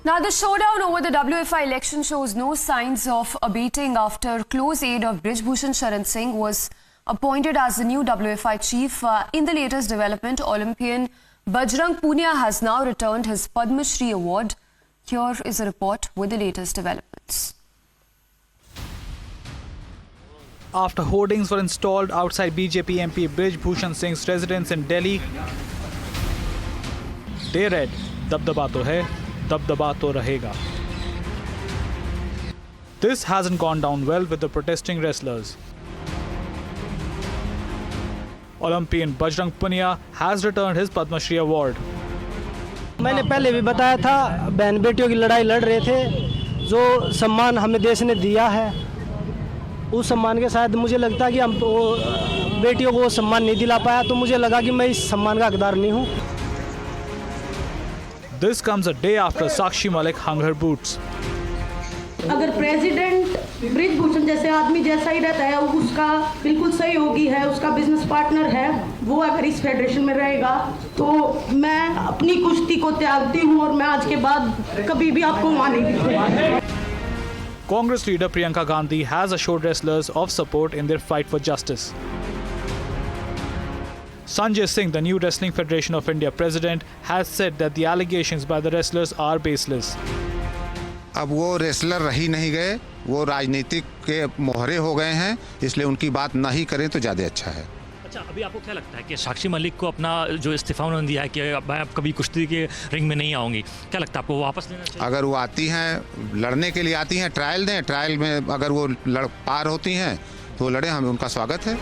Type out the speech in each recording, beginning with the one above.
Now, the showdown over the WFI election shows no signs of abating after close aide of Brij Bhushan Sharan Singh was appointed as the new WFI chief. In the latest development, Olympian Bajrang Punia has now returned his Padma Shri award. Here is a report with the latest developments. After hoardings were installed outside BJP MP Brij Bhushan Singh's residence in Delhi, they read, "Dabdaba to hai, dabdaba to rahega." This hasn't gone down well with the protesting wrestlers. Olympian Bajrang Punia has returned his Padma Shri award. मैंने पहले भी बताया था, बहन बेटियों की लड़ाई लड़ रहे थे। जो सम्मान हमें देश ने दिया है, उस सम्मान के साथ मुझे लगता है कि हम बेटियों को सम्मान नहीं दिला पाया, तो मुझे लगा कि मैं इस सम्मान का हकदार नहीं हूँ। This comes a day after Sakshi Malik hung her boots. अगर प्रेसिडेंट ब्रिज भूषण जैसे आदमी जैसा ही रहता है, उसका बिल्कुल सहयोगी है, उसका बिजनेस पार्टनर है, वो अगर इस फेडरेशन में रहेगा तो मैं अपनी कुश्ती को त्यागती हूँ और मैं आज के बाद कभी भी आपको वहाँ नहीं दिखूंगा। Congress leader Priyanka Gandhi has assured wrestlers of support in their fight for justice. Sanjay Singh, the new Wrestling Federation of India president, has said that the allegations by the wrestlers are baseless. अब वो wrestler रही नहीं गए, वो राजनीतिक के मोहरे हो गए हैं, इसलिए उनकी बात ना ही करें तो ज़्यादा अच्छा है। अच्छा, अभी आपको क्या लगता है कि साक्षी मलिक को अपना जो इस्तीफा उन्होंने दिया है कि मैं अब कभी कुश्ती के रिंग में नहीं आऊँगी, क्या लगता है आपको वापस लेना चाहिए? अगर वो आती हैं, लड़ने के लिए आती हैं, ट्रायल दें, ट्रायल में अगर वो लड़ पार होती हैं तो लड़ें, हमें उनका स्वागत है।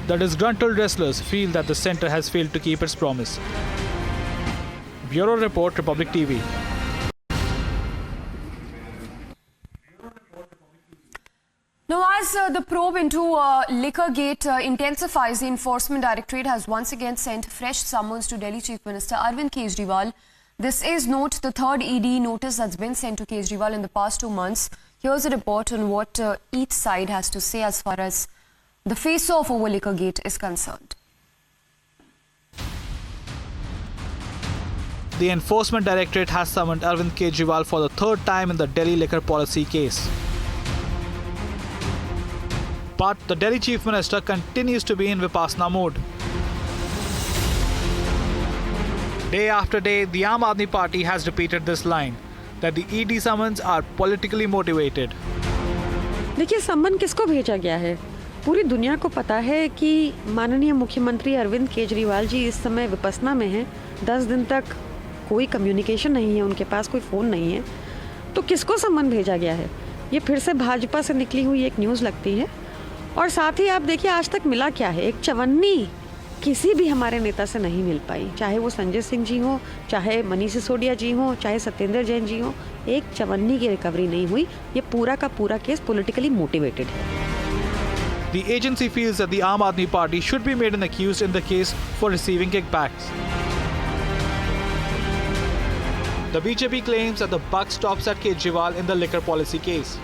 The disgruntled wrestlers feel that the centre has failed to keep its promise. Bureau Report, Republic TV. Now, as the probe into Liquorgate intensifies, the Enforcement Directorate has once again sent fresh summons to Delhi Chief Minister Arvind Kejriwal. This is not the third ED notice that's been sent to Kejriwal in the past 2 months. Here's a report on what each side has to say as far as the face-off over Liquorgate is concerned. The Enforcement Directorate has summoned Arvind Kejriwal for the third time in the Delhi liquor policy case. But the Delhi Chief Minister continues to be in Vipassana mode. Day after day, the Aam Aadmi Party has repeated this line, that the ED summons are politically motivated. देखिए, सम्मन किसको भेजा गया है? पूरी दुनिया को पता है कि माननीय मुख्यमंत्री अरविंद केजरीवाल जी इस समय विपस्सना में हैं। 10 दिन तक कोई कम्युनिकेशन नहीं है, उनके पास कोई फ़ोन नहीं है, तो किसको सम्मन भेजा गया है? ये फिर से भाजपा से निकली हुई एक न्यूज़ लगती है। और साथ ही आप देखिए आज तक मिला क्या है, एक चवन्नी किसी भी हमारे नेता से नहीं मिल पाई, चाहे वो संजय सिंह जी हो, चाहे मनीष सिसोदिया जी हो, चाहे सत्येंद्र जैन जी हो, एक चवन्नी की रिकवरी नहीं हुई। ये पूरा का पूरा केस पॉलिटिकली मोटिवेटेड है। The agency feels that the Aam Aadmi Party should be made an accused in the case for receiving kickbacks. The BJP claims that the buck stops at Kejriwal in the liquor policy case.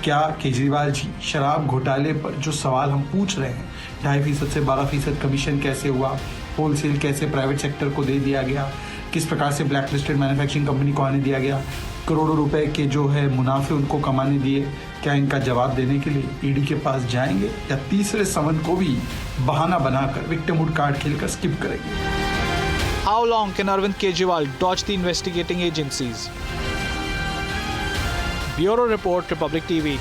क्या केजरीवाल जी शराब घोटाले पर जो सवाल हम पूछ रहे हैं, 2.5% से 12% कमीशन कैसे हुआ, होलसेल कैसे प्राइवेट सेक्टर को दे दिया गया, किस प्रकार से ब्लैक लिस्टेड मैन्युफैक्चरिंग कंपनी को आने दिया गया, करोड़ों रुपए के जो है मुनाफे उनको कमाने दिए, क्या इनका जवाब देने के लिए ईडी के पास जाएंगे या तीसरे समन को भी बहाना बनाकर विक्टिमहुड कार्ड खेलकर स्किप करेंगे? How long can Arvind Kejriwal dodge the investigating agencies? Bureau Report, Republic TV.